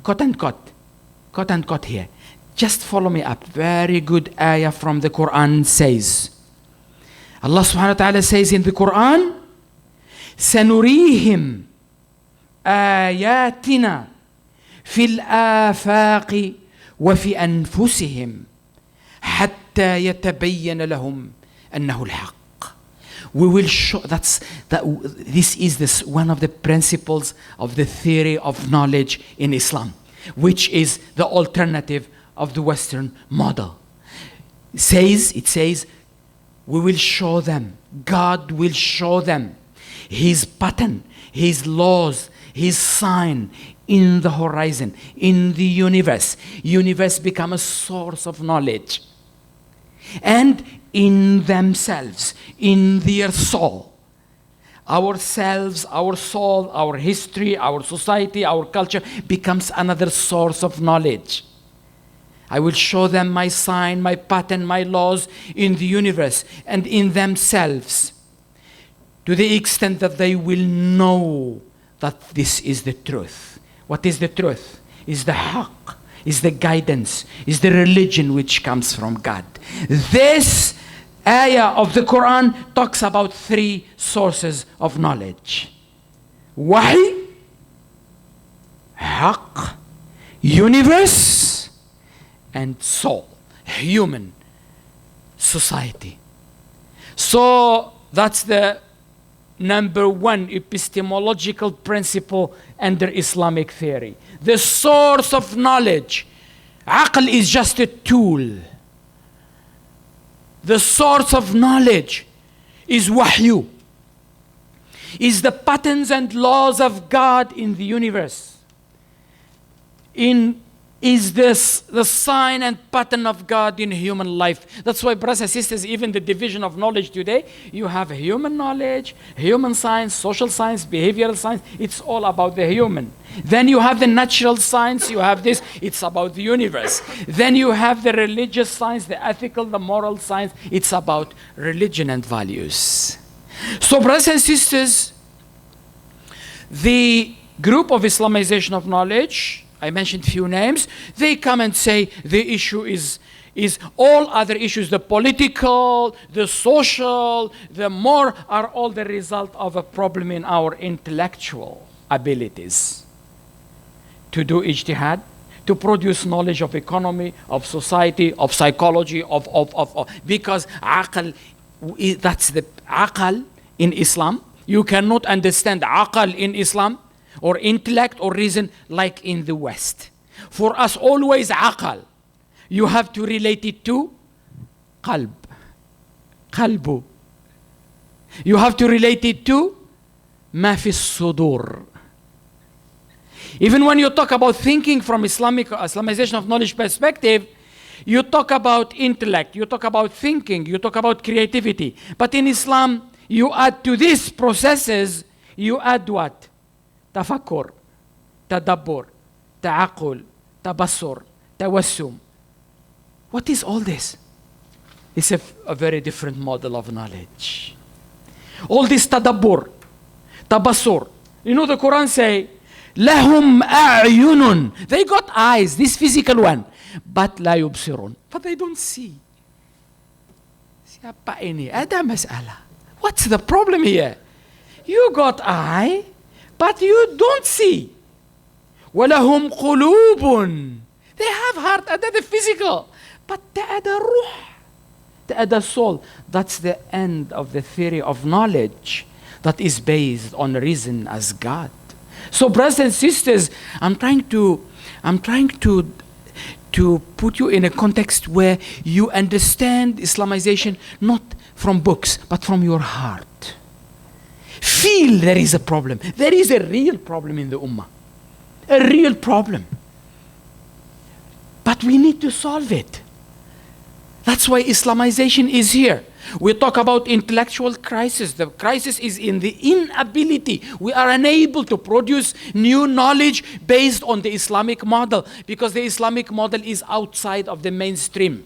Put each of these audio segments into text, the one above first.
quote unquote here. Just follow me up. Very good ayah from the Quran says, Allah subhanahu wa ta'ala says in the Quran, سَنُرِيهِمْ آيَاتِنَا فِي الْآفَاقِ وَفِي أَنفُسِهِمْ حَتَّى يَتَبَيَّنَ لَهُمْ أَنَّهُ الْحَقِّ. We will show, this is one of the principles of the theory of knowledge in Islam, which is the alternative of the Western model. It says, we will show them, God will show them His pattern, His laws, His sign in the horizon, in the universe. Universe become a source of knowledge. And in themselves, in their soul. Ourselves, our soul, our history, our society, our culture becomes another source of knowledge. I will show them my sign, my pattern, my laws in the universe and in themselves, to the extent that they will know that this is the truth. What is the truth? Is the haqq, is the guidance, is the religion which comes from God. This ayah of the Quran talks about three sources of knowledge: wahy, haqq, universe, and soul, human society. So that's the number one epistemological principle under Islamic theory. The source of knowledge. Aql is just a tool. The source of knowledge is wahyu, is the patterns and laws of God in the universe. Is this the sign and pattern of God in human life? That's why, brothers and sisters, even the division of knowledge today, you have human knowledge, human science, social science, behavioral science. It's all about the human. Then you have the natural science, you have this, it's about the universe. Then you have the religious science, the ethical, the moral science. It's about religion and values. So, brothers and sisters, the group of Islamization of knowledge, I mentioned few names, they come and say the issue is all other issues, the political, the social, the more, are all the result of a problem in our intellectual abilities to do ijtihad, to produce knowledge of economy, of society, of psychology, because aql, that's the aql in Islam. You cannot understand aql in Islam or intellect or reason like in the West. For us, always aql. You have to relate it to qalbu. You have to relate it to ma fi sudur. Even when you talk about thinking from Islamization of knowledge perspective, you talk about intellect, you talk about thinking, you talk about creativity. But in Islam, you add to these processes, you add what? Tafakkur, tadabbur, ta'aqul, tabassur, tawassum. What is all this? It's a very different model of knowledge. All this tadabbur, tabassur. You know the Quran say, lahum a'yunun. They got eyes, this physical one, but la yubsirun. But they don't see. Siapa ini? Ada masalah. What's the problem here? You got eye, but you don't see. وَلَهُمْ قُلُوبٌ. They have heart, ada the physical, but they ada ruh, they ada soul. That's the end of the theory of knowledge that is based on reason as God. So, brothers and sisters, I'm trying to put you in a context where you understand Islamization not from books, but from your heart. Feel there is a problem. There is a real problem in the Ummah. A real problem. But we need to solve it. That's why Islamization is here. We talk about intellectual crisis. The crisis is in the inability. We are unable to produce new knowledge based on the Islamic model, because the Islamic model is outside of the mainstream.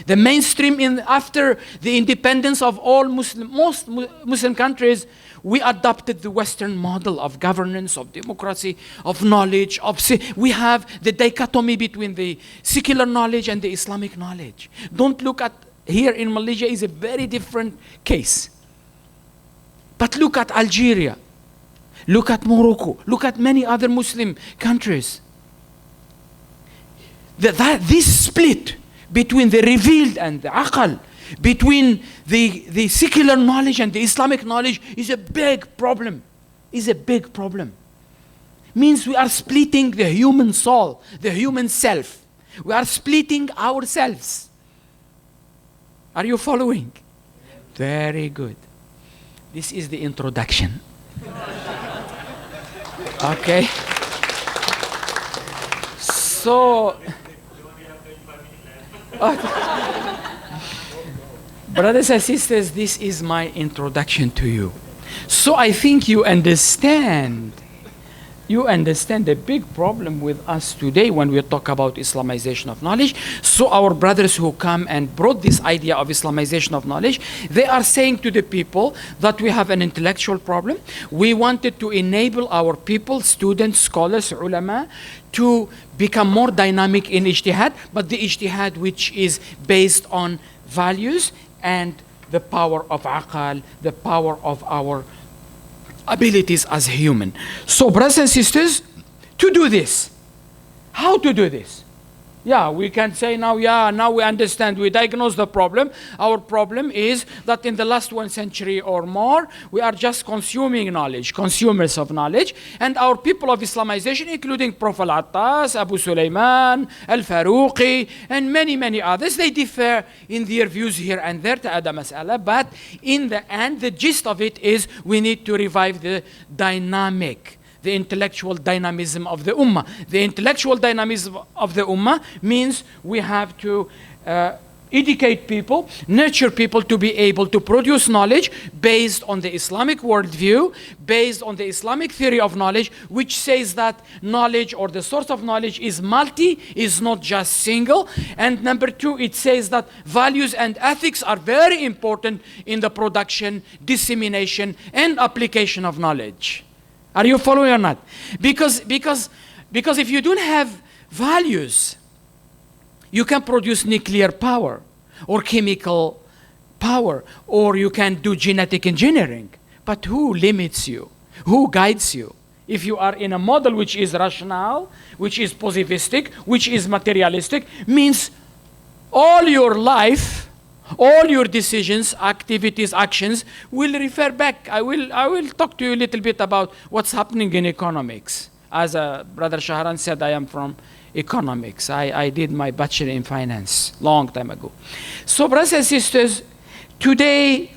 The mainstream after the independence of most Muslim countries, we adopted the Western model of governance, of democracy, of knowledge. We have the dichotomy between the secular knowledge and the Islamic knowledge. Don't look at here in Malaysia is a very different case. But look at Algeria, look at Morocco, look at many other Muslim countries. This split between the revealed and the aql, between the secular knowledge and the Islamic knowledge is a big problem. Means we are splitting the human soul, the human self. We are splitting ourselves. Are you following? Very good. This is the introduction. Okay. So, brothers and sisters, this is my introduction to you. So I think you understand the big problem with us today when we talk about Islamization of knowledge. So our brothers who come and brought this idea of Islamization of knowledge, they are saying to the people that we have an intellectual problem. We wanted to enable our people, students, scholars, ulama, to become more dynamic in ijtihad, but the ijtihad which is based on values and the power of aqal, the power of our abilities as human. So brothers and sisters, to do this, how to do this? Yeah, we can say now we understand, we diagnose the problem. Our problem is that in the last 1 century or more, we are just consuming knowledge, consumers of knowledge, and our people of Islamization, including Prophet Al-Attas, Abu Sulaiman, Al-Faruqi, and many, many others, they differ in their views here and there to Adam Mas'ala, but in the end, the gist of it is we need to revive the intellectual dynamism of the ummah. The intellectual dynamism of the ummah means we have to educate people, nurture people to be able to produce knowledge based on the Islamic worldview, based on the Islamic theory of knowledge, which says that knowledge or the source of knowledge is is not just single. And number two, it says that values and ethics are very important in the production, dissemination, and application of knowledge. Are you following or not? Because if you don't have values, you can produce nuclear power or chemical power, or you can do genetic engineering. But who limits you? Who guides you? If you are in a model which is rational, which is positivistic, which is materialistic, means all your life, all your decisions, activities, actions will refer back. I will talk to you a little bit about what's happening in economics. As Brother Shahran said, I am from economics. I did my bachelor in finance long time ago. So brothers and sisters, today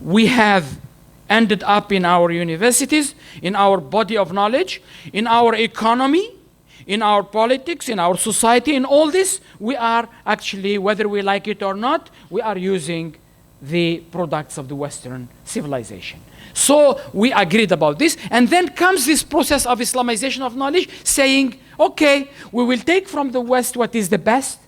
we have ended up in our universities, in our body of knowledge, in our economy, in our politics, in our society, in all this, we are actually, whether we like it or not, we are using the products of the Western civilization. So we agreed about this, and then comes this process of Islamization of knowledge, saying, okay, we will take from the West what is the best,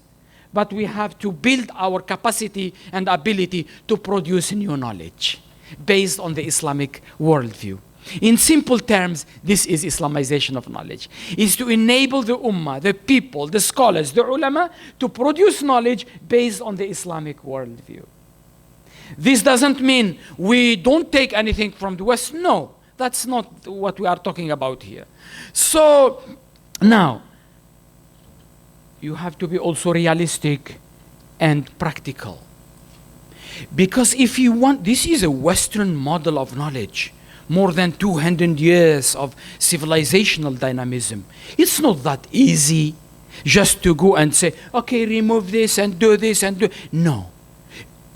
but we have to build our capacity and ability to produce new knowledge based on the Islamic worldview. In simple terms, this is Islamization of knowledge. Is to enable the ummah, the people, the scholars, the ulama, to produce knowledge based on the Islamic worldview. This doesn't mean we don't take anything from the West. No, that's not what we are talking about here. So, now, you have to be also realistic and practical. Because if you want, this is a Western model of knowledge. More than 200 years of civilizational dynamism. It's not that easy just to go and say, okay, remove this and do this and do. No.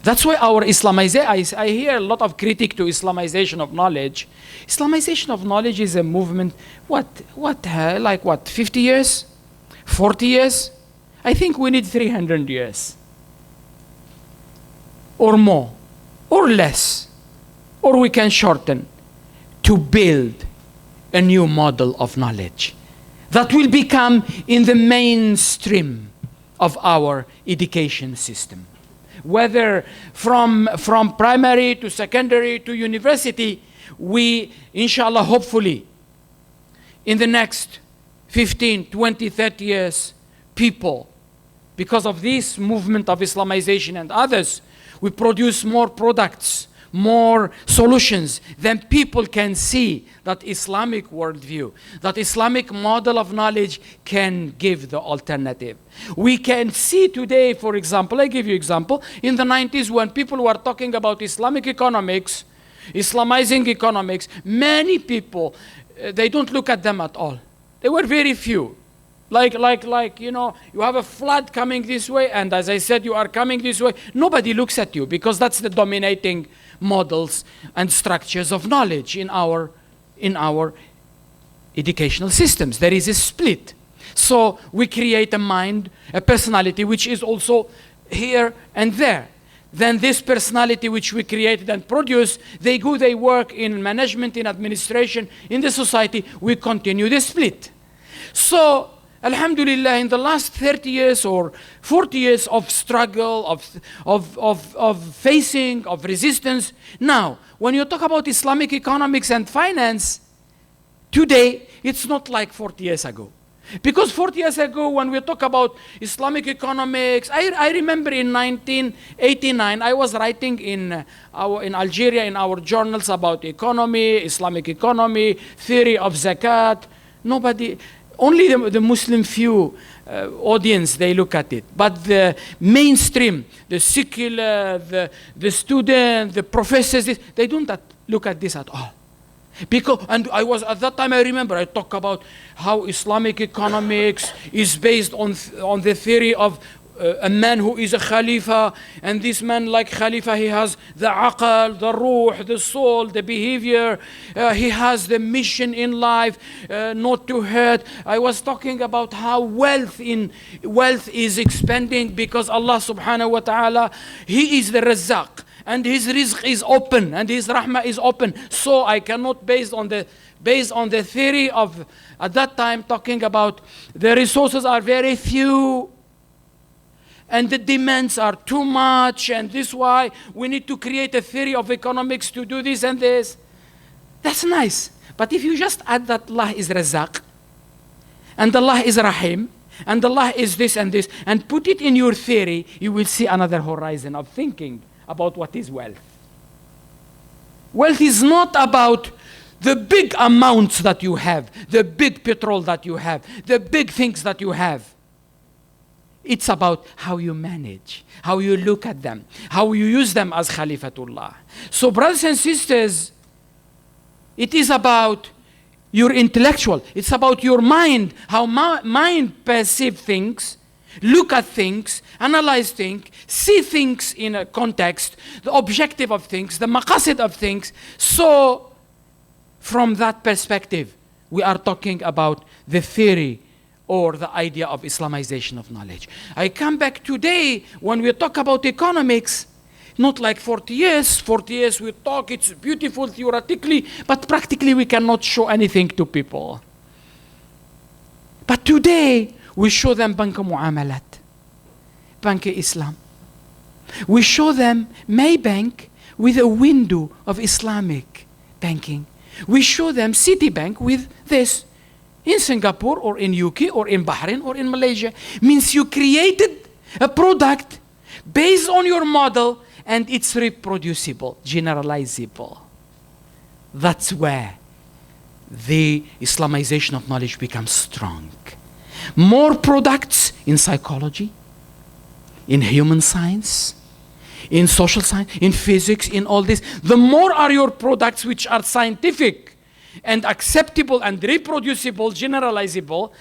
That's why our Islamization, I hear a lot of critique to Islamization of knowledge. Islamization of knowledge is a movement, like 50 years? 40 years? I think we need 300 years. Or more, or less, or we can shorten, to build a new model of knowledge that will become in the mainstream of our education system. whether from primary to secondary to university, we, inshallah, hopefully, in the next 15, 20, 30 years, people, because of this movement of Islamization and others, we produce more products, more solutions, then people can see that Islamic worldview, that Islamic model of knowledge can give the alternative. We can see today, for example, I give you example, in the 90s when people were talking about Islamic economics, Islamizing economics, many people, they don't look at them at all. There were very few. Like, you know, you have a flood coming this way, and as I said, you are coming this way. Nobody looks at you because that's the dominating models and structures of knowledge in our educational systems. There is a split. So we create a mind, a personality, which is also here and there. Then this personality which we created and produce, they work in management, in administration, in the society. We continue the split. So, alhamdulillah, in the last 30 years or 40 years of struggle, of facing, of resistance, now, when you talk about Islamic economics and finance, today, it's not like 40 years ago. Because 40 years ago, when we talk about Islamic economics, I remember in 1989, I was writing in Algeria, in our journals about economy, Islamic economy, theory of zakat. Nobody, only the Muslim few audience, they look at it. But the mainstream, the secular, the student, the professors, they don't look at this at all. Because, and I was, at that time I remember, I talk about how Islamic economics is based on the theory of a man who is a Khalifa, and this man, like Khalifa, he has the aql, the ruh, the soul, the behavior, he has the mission in life, not to hurt. I was talking about how wealth is expanding because Allah subhanahu wa ta'ala, He is the Razzaq. And his rizq is open, and his rahmah is open. So I cannot, based on the theory of, at that time, talking about the resources are very few, and the demands are too much, and this why we need to create a theory of economics to do this and this. That's nice. But if you just add that Allah is Razzaq, and Allah is Rahim, and Allah is this and this, and put it in your theory, you will see another horizon of thinking about what is wealth. Wealth is not about the big amounts that you have, the big petrol that you have, the big things that you have. It's about how you manage, how you look at them, how you use them as Khalifatullah. So brothers and sisters, it is about your intellectual, it's about your mind, how mind perceives things, look at things, analyze things, see things in a context, the objective of things, the maqasid of things. So, from that perspective, we are talking about the theory or the idea of Islamization of knowledge. I come back today, when we talk about economics, not like 40 years. 40 years we talk, it's beautiful theoretically, but practically we cannot show anything to people. But today, we show them Bank Muamalat, Bank Islam. We show them Maybank with a window of Islamic banking. We show them Citibank with this in Singapore or in UK or in Bahrain or in Malaysia. Means you created a product based on your model and it's reproducible, generalizable. That's where the Islamization of knowledge becomes strong. More products in psychology, in human science, in social science, in physics, in all this. The more are your products which are scientific and acceptable and reproducible, generalizable,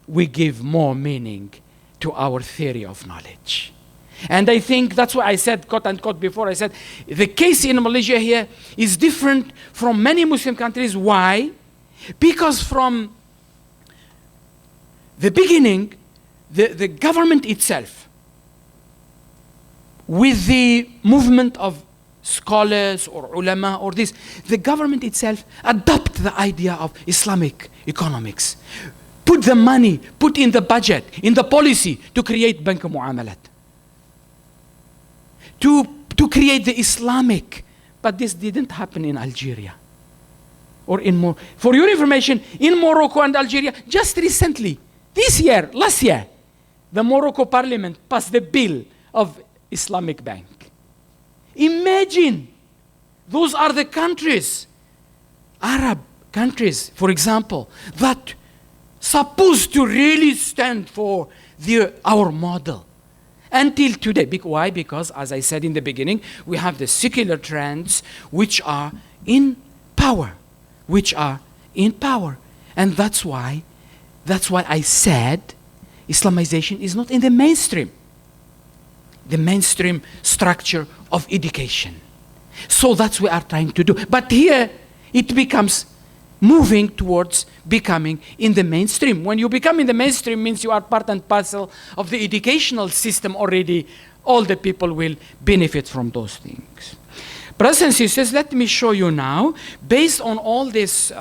we give more meaning to our theory of knowledge. And I think that's why I said, quote unquote, before I said, the case in Malaysia here is different from many Muslim countries. Why? Because from the beginning, the government itself, with the movement of scholars or ulama or this, the government itself adopt the idea of Islamic economics. Put the money, put in the budget, in the policy to create Bank Muamalat. to create the Islamic. But this didn't happen in Algeria. Or for your information, in Morocco and Algeria, just recently, last year, the Morocco parliament passed the bill of Islamic Bank. Imagine, those are the countries, Arab countries, for example, that supposed to really stand for our model. Until today. Why? Because, as I said in the beginning, we have the secular trends which are in power. And that's why I said Islamization is not in the mainstream structure of education. So that's what we are trying to do. But here, it becomes moving towards becoming in the mainstream. When you become in the mainstream, means you are part and parcel of the educational system already. All the people will benefit from those things. Brothers and sisters, let me show you now, based on all these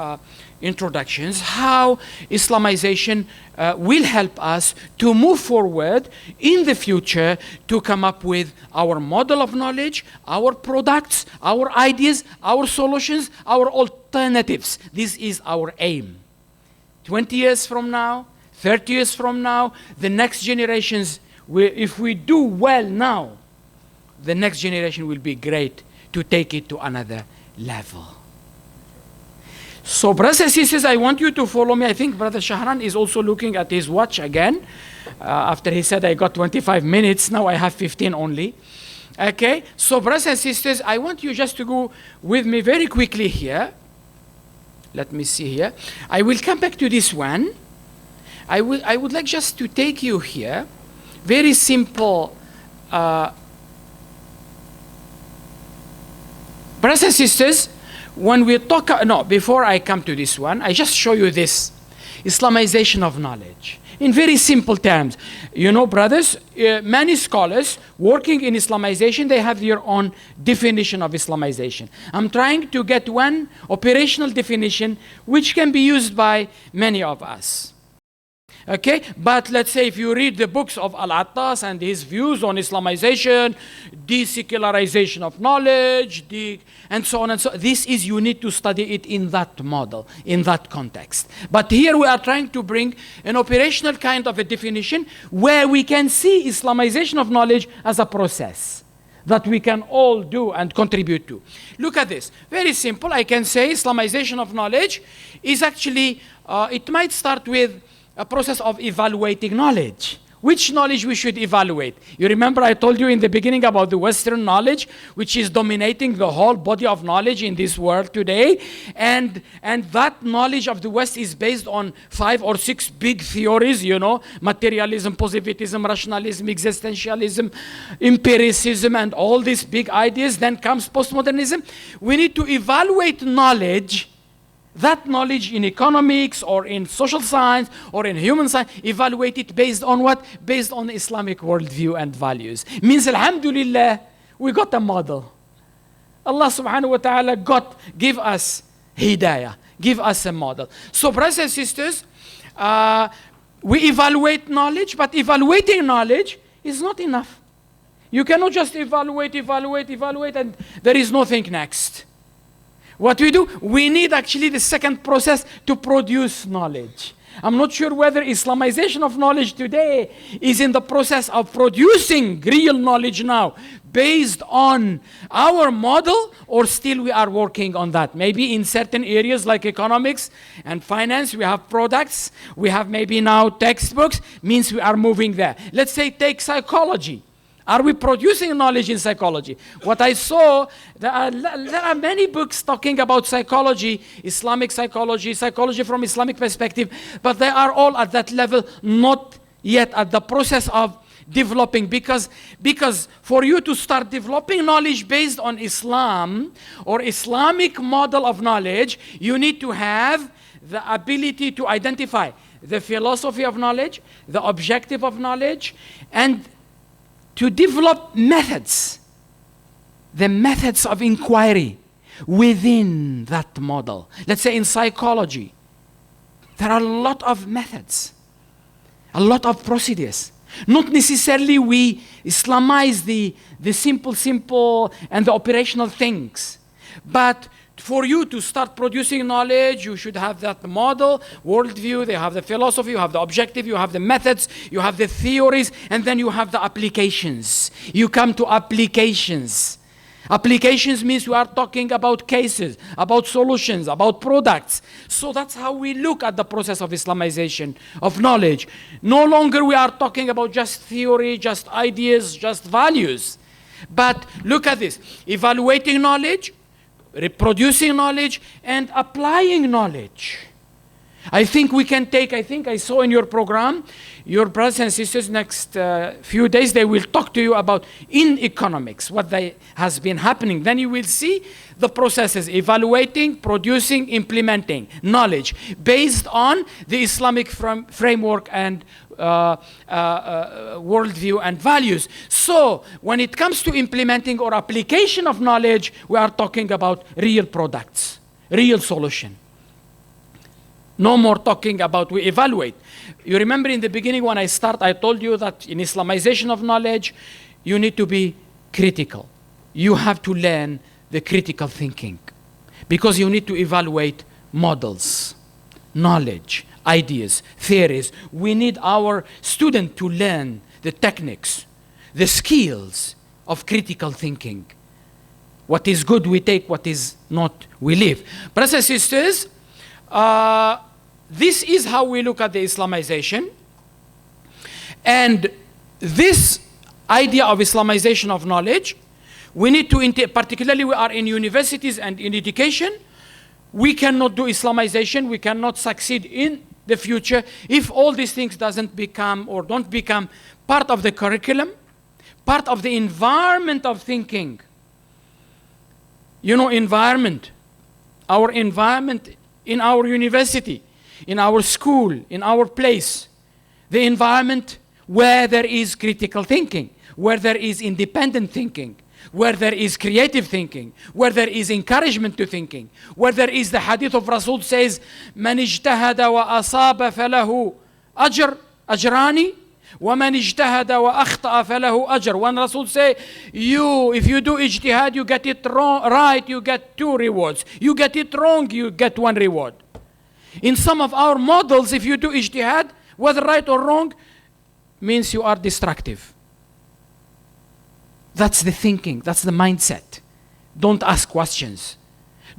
introductions, how Islamization will help us to move forward in the future to come up with our model of knowledge, our products, our ideas, our solutions, our alternatives. This is our aim. 20 years from now, 30 years from now, the next generations, if we do well now, the next generation will be great to take it to another level. So, brothers and sisters, I want you to follow me. I think Brother Shahran is also looking at his watch again. After he said I got 25 minutes, now I have 15 only. Okay, so brothers and sisters, I want you just to go with me very quickly here. Let me see here. I will come back to this one. I would like just to take you here. Very simple. Brothers and sisters, when we talk, before I come to this one, I just show you this Islamization of knowledge. In very simple terms, you know, brothers, many scholars working in Islamization, they have their own definition of Islamization. I'm trying to get one operational definition which can be used by many of us. Okay, but let's say if you read the books of Al-Attas and his views on Islamization, desecularization of knowledge, and so on and so on, you need to study it in that model, in that context. But here we are trying to bring an operational kind of a definition where we can see Islamization of knowledge as a process that we can all do and contribute to. Look at this. Very simple. I can say Islamization of knowledge is actually, it might start with a process of evaluating knowledge. Which knowledge we should evaluate? You remember I told you in the beginning about the Western knowledge, which is dominating the whole body of knowledge in this world today. And that knowledge of the West is based on 5 or 6 big theories, you know, materialism, positivism, rationalism, existentialism, empiricism, and all these big ideas. Then comes postmodernism. We need to evaluate knowledge. That knowledge in economics or in social science or in human science, evaluate it based on what? Based on Islamic worldview and values. Means, alhamdulillah, we got a model. Allah subhanahu wa ta'ala give us hidayah, give us a model. So, brothers and sisters, we evaluate knowledge, but evaluating knowledge is not enough. You cannot just evaluate, and there is nothing next. What we do, we need actually the second process to produce knowledge. I'm not sure whether Islamization of knowledge today is in the process of producing real knowledge now based on our model, or still we are working on that. Maybe in certain areas like economics and finance, we have products, we have maybe now textbooks, means we are moving there. Let's say take psychology. Are we producing knowledge in psychology? What I saw, there are many books talking about psychology, Islamic psychology, psychology from Islamic perspective, but they are all at that level, not yet at the process of developing. Because for you to start developing knowledge based on Islam or Islamic model of knowledge, you need to have the ability to identify the philosophy of knowledge, the objective of knowledge, and to develop methods, the methods of inquiry within that model. Let's say in psychology, there are a lot of methods, a lot of procedures, Not necessarily we Islamize the simple and the operational things. But for you to start producing knowledge, you should have that model, worldview, they have the philosophy, you have the objective, you have the methods, you have the theories, and then you have the applications. You come to applications. Applications means we are talking about cases, about solutions, about products. So that's how we look at the process of Islamization of knowledge. No longer we are talking about just theory, just ideas, just values. But look at this, evaluating knowledge, reproducing knowledge, and applying knowledge. I think I saw in your program, your brothers and sisters next few days, they will talk to you about in economics, what has been happening. Then you will see the processes, evaluating, producing, implementing knowledge based on the Islamic framework and worldview and values. So when it comes to implementing or application of knowledge, we are talking about real products, real solution. No more talking about we evaluate. You remember in the beginning when I told you that in Islamization of knowledge, you need to be critical. You have to learn the critical thinking because you need to evaluate models, knowledge, ideas, theories. We need our student to learn the techniques, the skills of critical thinking. What is good we take, what is not we leave. Brothers and sisters, this is how we look at the Islamization. And this idea of Islamization of knowledge, we need to, particularly we are in universities and in education, we cannot do Islamization, we cannot succeed in the future if all these things don't become part of the curriculum, part of the environment of thinking. You know, environment, our environment in our university, in our school, in our place, the environment where there is critical thinking, where there is independent thinking, where there is creative thinking, where there is encouragement to thinking, where there is the hadith of Rasul says, من اجتهد وأصاب فله أجران ومن اجتهد وأخطأ فله أجر. When Rasul say, if you do ijtihad, you get it right, you get 2 rewards. You get it wrong, you get 1 reward. In some of our models, if you do ijtihad, whether right or wrong, means you are destructive. That's the thinking, that's the mindset. Don't ask questions.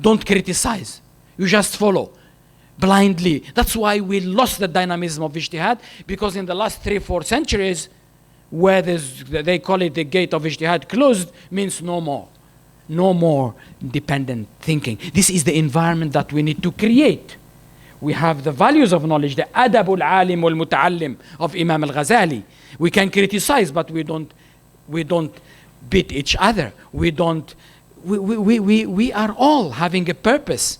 Don't criticize. You just follow blindly. That's why we lost the dynamism of ijtihad, because in the last 3-4 centuries, where they call it the gate of ijtihad closed, means no more. No more dependent thinking. This is the environment that we need to create. We have the values of knowledge, the adab al-alim wal-muta'allim of Imam al-Ghazali. We can criticize, but we don't beat each other. We are all having a purpose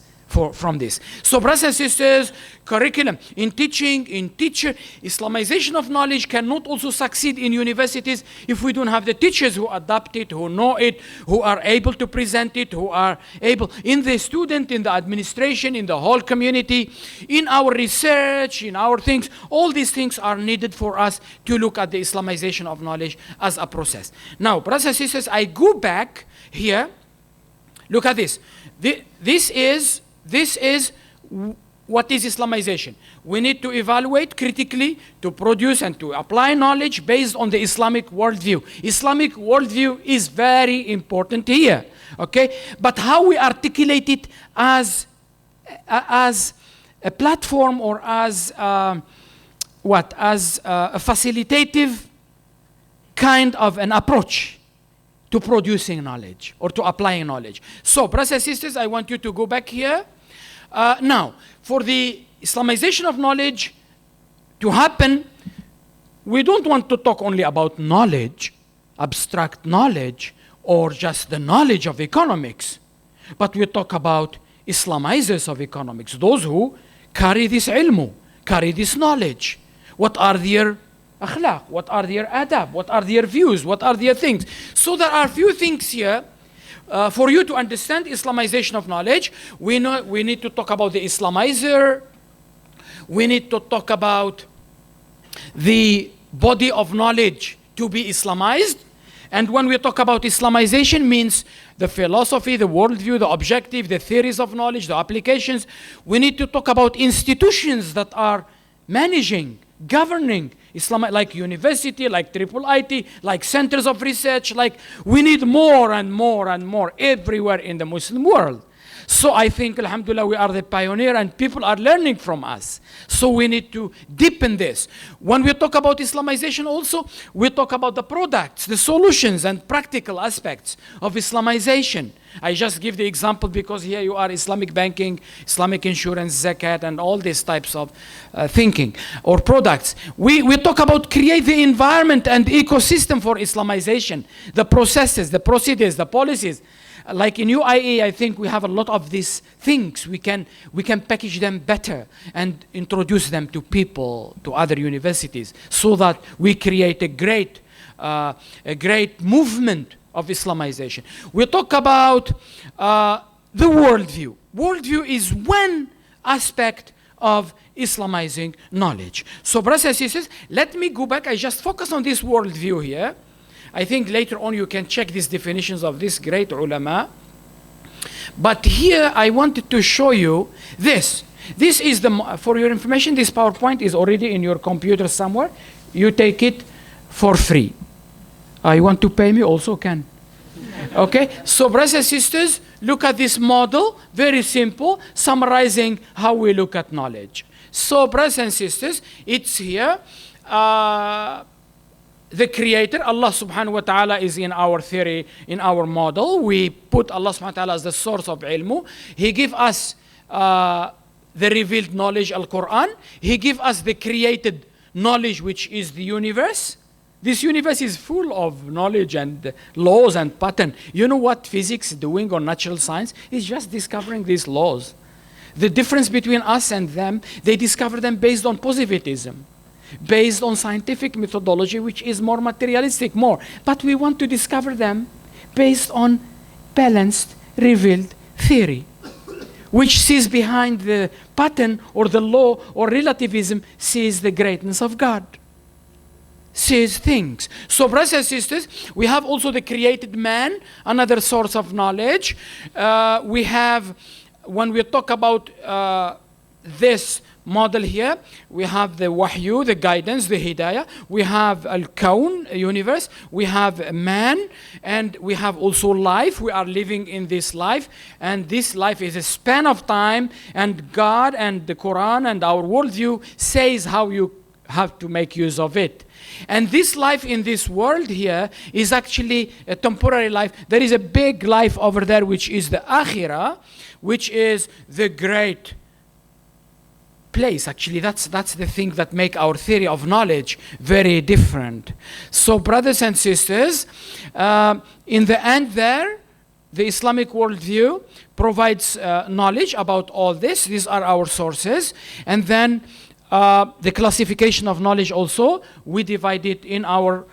from this. So brothers and sisters, curriculum in teaching, in teacher, Islamization of knowledge cannot also succeed in universities if we don't have the teachers who adapt it, who know it, who are able to present it, who are able, in the student, in the administration, in the whole community, in our research, in our things. All these things are needed for us to look at the Islamization of knowledge as a process. Now, brothers and sisters, I go back here. Look at this. This is what is Islamization. We need to evaluate critically, to produce and to apply knowledge based on the Islamic worldview. Islamic worldview is very important here, okay? But how we articulate it as a platform or as a facilitative kind of an approach to producing knowledge or to applying knowledge. So, brothers and sisters, I want you to go back here. Now, for the Islamization of knowledge to happen, we don't want to talk only about knowledge, abstract knowledge, or just the knowledge of economics, but we talk about Islamizers of economics, those who carry this ilmu, carry this knowledge. What are their akhlaq? What are their adab? What are their views? What are their things? So there are few things here. For you to understand Islamization of knowledge, we need to talk about the Islamizer. We need to talk about the body of knowledge to be Islamized. And when we talk about Islamization, means the philosophy, the worldview, the objective, the theories of knowledge, the applications. We need to talk about institutions that are managing, governing Islam, like university, like triple IT, like centers of research. Like we need more and more and more everywhere in the Muslim world. So I think, alhamdulillah, we are the pioneer and people are learning from us. So we need to deepen this. When we talk about Islamization also, we talk about the products, the solutions and practical aspects of Islamization. I just give the example because here you are Islamic banking, Islamic insurance, zakat, and all these types of thinking or products. We talk about create the environment and ecosystem for Islamization, the processes, the procedures, the policies. Like in UIE, I think we have a lot of these things. We can package them better and introduce them to people, to other universities, so that we create a great movement of Islamization. We talk about the worldview. Worldview is one aspect of Islamizing knowledge. So brothers and sisters, let me go back. I just focus on this worldview here. I think later on you can check these definitions of this great ulama. But here I wanted to show you this. This is for your information, this PowerPoint is already in your computer somewhere. You take it for free. You want to pay me also can. Okay, so brothers and sisters, look at this model, very simple, summarizing how we look at knowledge. So brothers and sisters, it's here. The creator, Allah subhanahu wa ta'ala, is in our theory, in our model. We put Allah subhanahu wa ta'ala as the source of ilmu. He give us the revealed knowledge, Al-Quran. He give us the created knowledge, which is the universe. This universe is full of knowledge and laws and pattern. You know what physics is doing or natural science? Is just discovering these laws. The difference between us and them, they discover them based on positivism, based on scientific methodology, which is more materialistic, more. But we want to discover them based on balanced, revealed theory, which sees behind the pattern or the law or relativism, sees the greatness of God, sees things. So brothers and sisters, we have also the created man, another source of knowledge. We have, when we talk about this model here, we have the wahyu, the guidance, the hidayah. We have al-kawn, universe. We have man, and we have also life. We are living in this life, and this life is a span of time, and God and the Quran and our worldview says how you have to make use of it. And this life in this world here is actually a temporary life. There is a big life over there, which is the akhirah, which is the great place. Actually, that's the thing that make our theory of knowledge very different. So brothers and sisters, in the end there, the Islamic worldview provides knowledge about all this. These are our sources. And then the classification of knowledge also, we divide it in our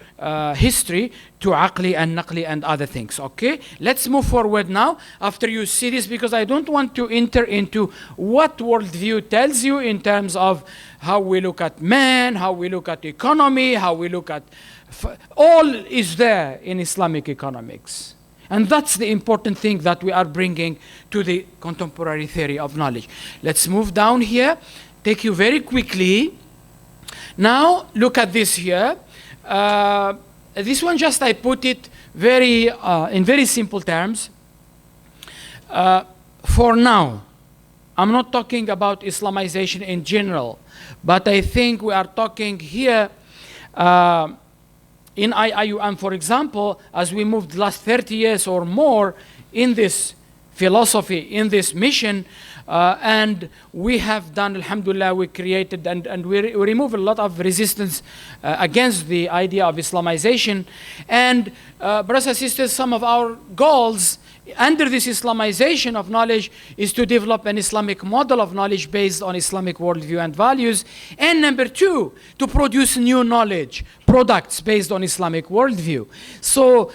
history to aqli and naqli and other things. Okay, let's move forward now after you see this, because I don't want to enter into what worldview tells you in terms of how we look at man, how we look at economy, how we look at all is there in Islamic economics. And that's the important thing that we are bringing to the contemporary theory of knowledge. Let's move down here, take you very quickly. Now look at this here. This one just I put it very in very simple terms. For now, I'm not talking about Islamization in general, but I think we are talking here in IIUM, for example, as we moved the last 30 years or more in this philosophy, in this mission, and we have done, alhamdulillah, we created and we remove a lot of resistance against the idea of Islamization. And brothers and sisters, some of our goals under this Islamization of knowledge is to develop an Islamic model of knowledge based on Islamic worldview and values. And number two, to produce new knowledge, products based on Islamic worldview. So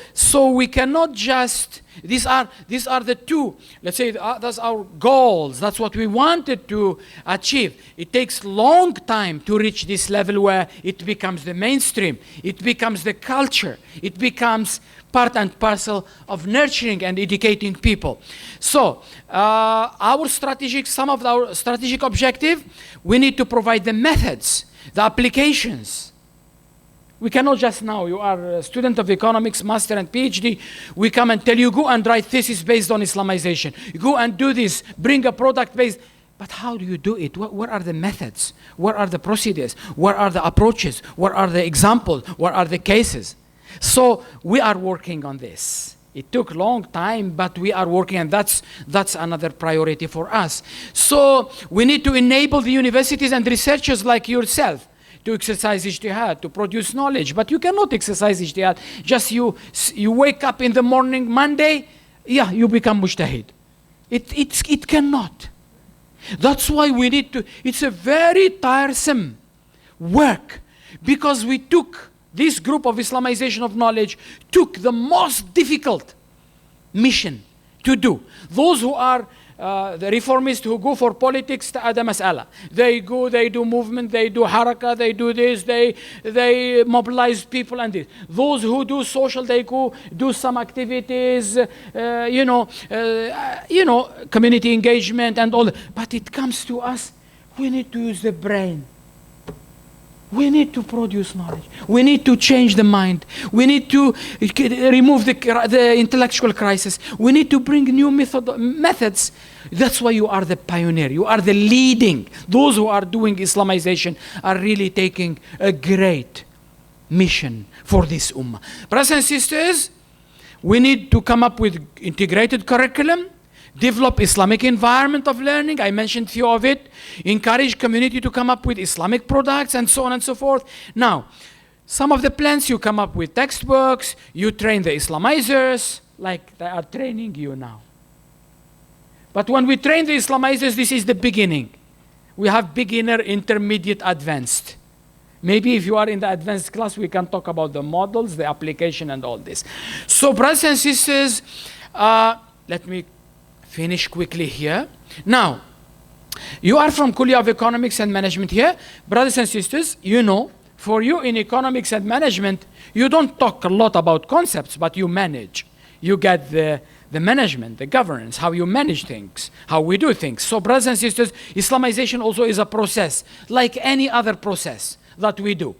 we cannot just, these are the two, let's say that's our goals. That's what we wanted to achieve. It takes long time to reach this level where it becomes the mainstream. It becomes the culture. It becomes part and parcel of nurturing and educating people. So some of our strategic objective, we need to provide the methods, the applications. We cannot just now, you are a student of economics, master and PhD, we come and tell you, go and write thesis based on Islamization. Go and do this, bring a product based. But how do you do it? What are the methods? What are the procedures? What are the approaches? What are the examples? What are the cases? So we are working on this. It took a long time, but we are working, and that's another priority for us. So we need to enable the universities and researchers like yourself to exercise ijtihad, to produce knowledge. But you cannot exercise ijtihad. Just you wake up in the morning, Monday, you become mujtahid. It cannot. That's why we need to, it's a very tiresome work, because we took, this group of Islamization of knowledge took the most difficult mission to do. Those who are the reformists who go for politics, ta'ada mas'ala. They go, they do movement, they do haraka, they do this, they mobilize people and this. Those who do social, they go do some activities, community engagement and all that. But it comes to us, we need to use the brain. We need to produce knowledge. We need to change the mind. We need to remove the intellectual crisis. We need to bring new methods. That's why you are the pioneer. You are the leading. Those who are doing Islamization are really taking a great mission for this ummah. Brothers and sisters, we need to come up with integrated curriculum, develop Islamic environment of learning. I mentioned few of it. Encourage community to come up with Islamic products and so on and so forth. Now, some of the plans, you come up with textbooks, you train the Islamizers, like they are training you now. But when we train the Islamizers, this is the beginning. We have beginner, intermediate, advanced. Maybe if you are in the advanced class, we can talk about the models, the application and all this. So brothers and sisters, let me finish quickly here. Now, you are from Kuliah of Economics and Management here. Brothers and sisters, you know, for you in economics and management, you don't talk a lot about concepts, but you manage. You get the management, the governance, how you manage things, how we do things. So brothers and sisters, Islamization also is a process, like any other process that we do.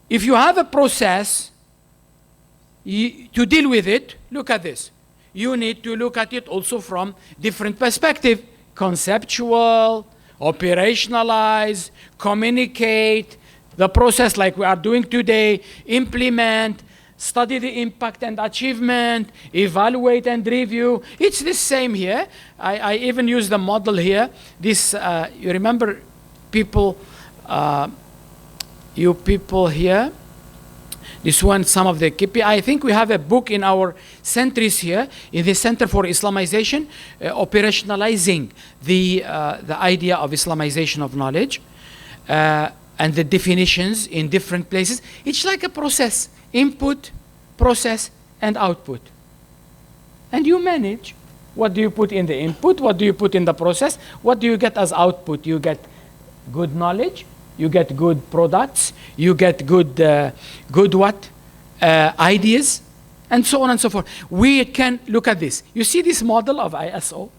If you have a process, to deal with it, look at this. You need to look at it also from different perspective. Conceptual, operationalize, communicate, the process like we are doing today, implement, study the impact and achievement, evaluate and review. It's the same here. I even use the model here. This, you remember people, you people here, this one, some of the KPI. I think we have a book in our centers here, in the Center for Islamization, operationalizing the idea of Islamization of knowledge and the definitions in different places. It's like a process, input, process, and output. And you manage. What do you put in the input? What do you put in the process? What do you get as output? You get good knowledge. You get good products, you get good ideas, and so on and so forth. We can look at this. You see this model of ISO?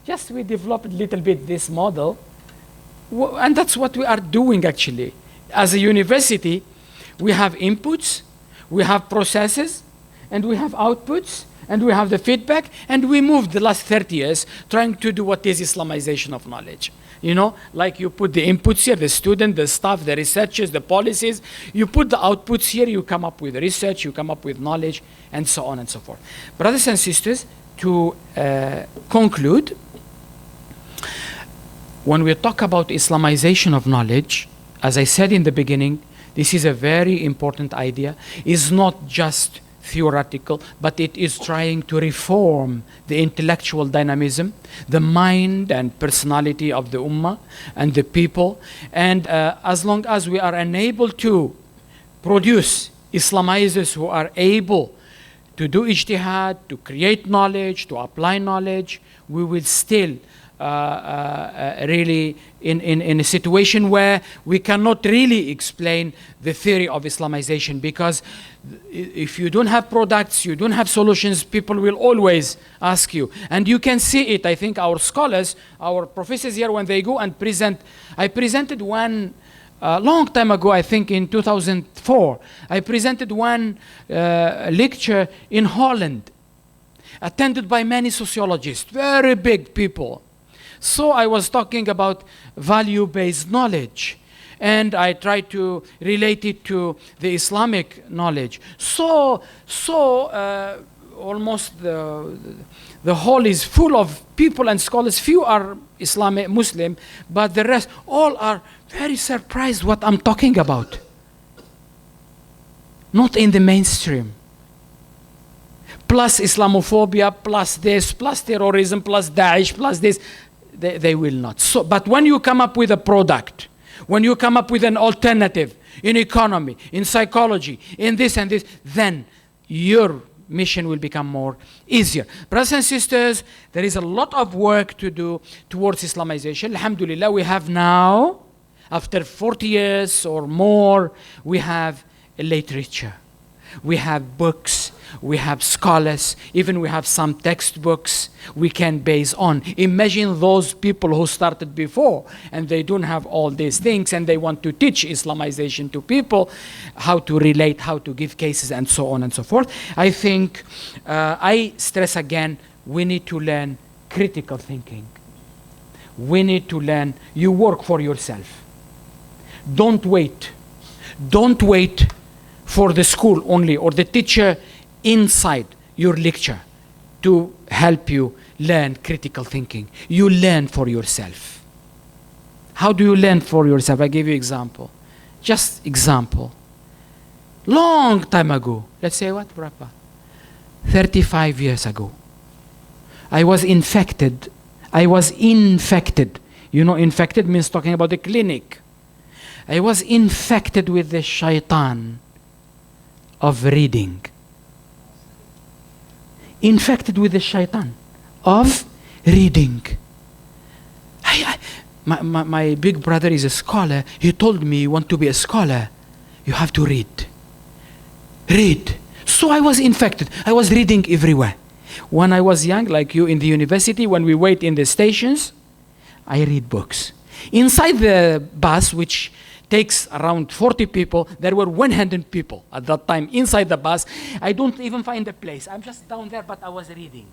Just we developed a little bit this model, and that's what we are doing actually. As a university, we have inputs, we have processes, and we have outputs, and we have the feedback, and we moved the last 30 years trying to do what is Islamization of knowledge. You know, like you put the inputs here, the student, the staff, the researchers, the policies. You put the outputs here, you come up with research, you come up with knowledge, and so on and so forth. Brothers and sisters, to conclude, when we talk about Islamization of knowledge, as I said in the beginning, this is a very important idea. It's not just theoretical, but it is trying to reform the intellectual dynamism, the mind and personality of the ummah and the people. And as long as we are unable to produce Islamizers who are able to do ijtihad, to create knowledge, to apply knowledge, we will still really in a situation where we cannot really explain the theory of Islamization, because if you don't have products, you don't have solutions, people will always ask you. And you can see it. I think our scholars, our professors here, when they go and present, I presented one a long time ago, I think in 2004, I presented one lecture in Holland, attended by many sociologists, very big people. So I was talking about value-based knowledge, and I tried to relate it to the Islamic knowledge. So almost the hall is full of people and scholars. Few are Islamic Muslim, but the rest all are very surprised what I'm talking about. Not in the mainstream. Plus Islamophobia, plus this, plus terrorism, plus Daesh, plus this. They will not. So, but when you come up with a product, when you come up with an alternative in economy, in psychology, in this and this, then your mission will become more easier. Brothers and sisters, there is a lot of work to do towards Islamization. Alhamdulillah, we have now, after 40 years or more, we have a literature. We have books, we have scholars, even we have some textbooks we can base on. Imagine those people who started before and they don't have all these things and they want to teach Islamization to people, how to relate, how to give cases, and so on and so forth. I think, I stress again, we need to learn critical thinking. We need to learn, you work for yourself. Don't wait. Don't wait for the school only or the teacher inside your lecture to help you learn critical thinking. You learn for yourself. How do you learn for yourself? I give you example. Just example. Long time ago, let's say what, Brapa? 35 years ago, I was infected. You know, infected means talking about the clinic. I was infected with the shaitan of reading. Infected with the shaitan of reading. My big brother is a scholar. He told me, you want to be a scholar, you have to read. Read. So I was infected. I was reading everywhere. When I was young, like you in the university, when we wait in the stations, I read books. Inside the bus, which takes around 40 people, there were 100 people at that time inside the bus. I don't even find a place. I'm just down there, but I was reading.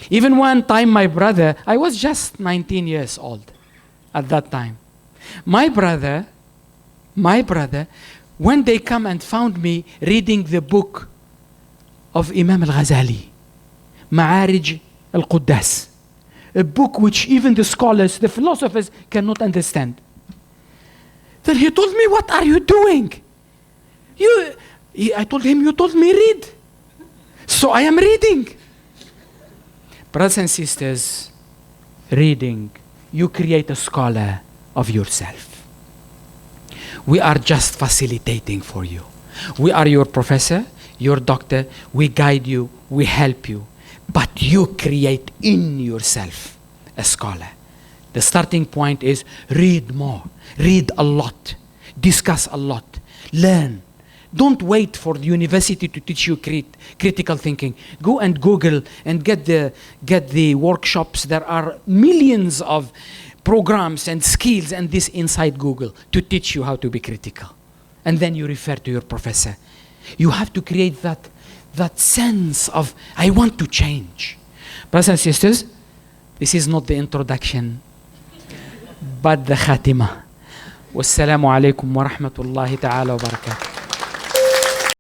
Even one time, my brother, I was just 19 years old at that time. My brother, when they come and found me reading the book of Imam al-Ghazali, Ma'arij al-Quddas, a book which even the scholars, the philosophers cannot understand. Then he told me, what are you doing? I told him, you told me read. So I am reading. Brothers and sisters, reading, you create a scholar of yourself. We are just facilitating for you. We are your professor, your doctor. We guide you, we help you. But you create in yourself a scholar. The starting point is read more, read a lot, discuss a lot, learn. Don't wait for the university to teach you critical thinking. Go and Google and get the workshops. There are millions of programs and skills and this inside Google to teach you how to be critical. And then you refer to your professor. You have to create that sense of, I want to change. Brothers and sisters, this is not the introduction, but the khatima. Wassalamu alaikum wa rahmatullahi ta'ala wa barakatuh.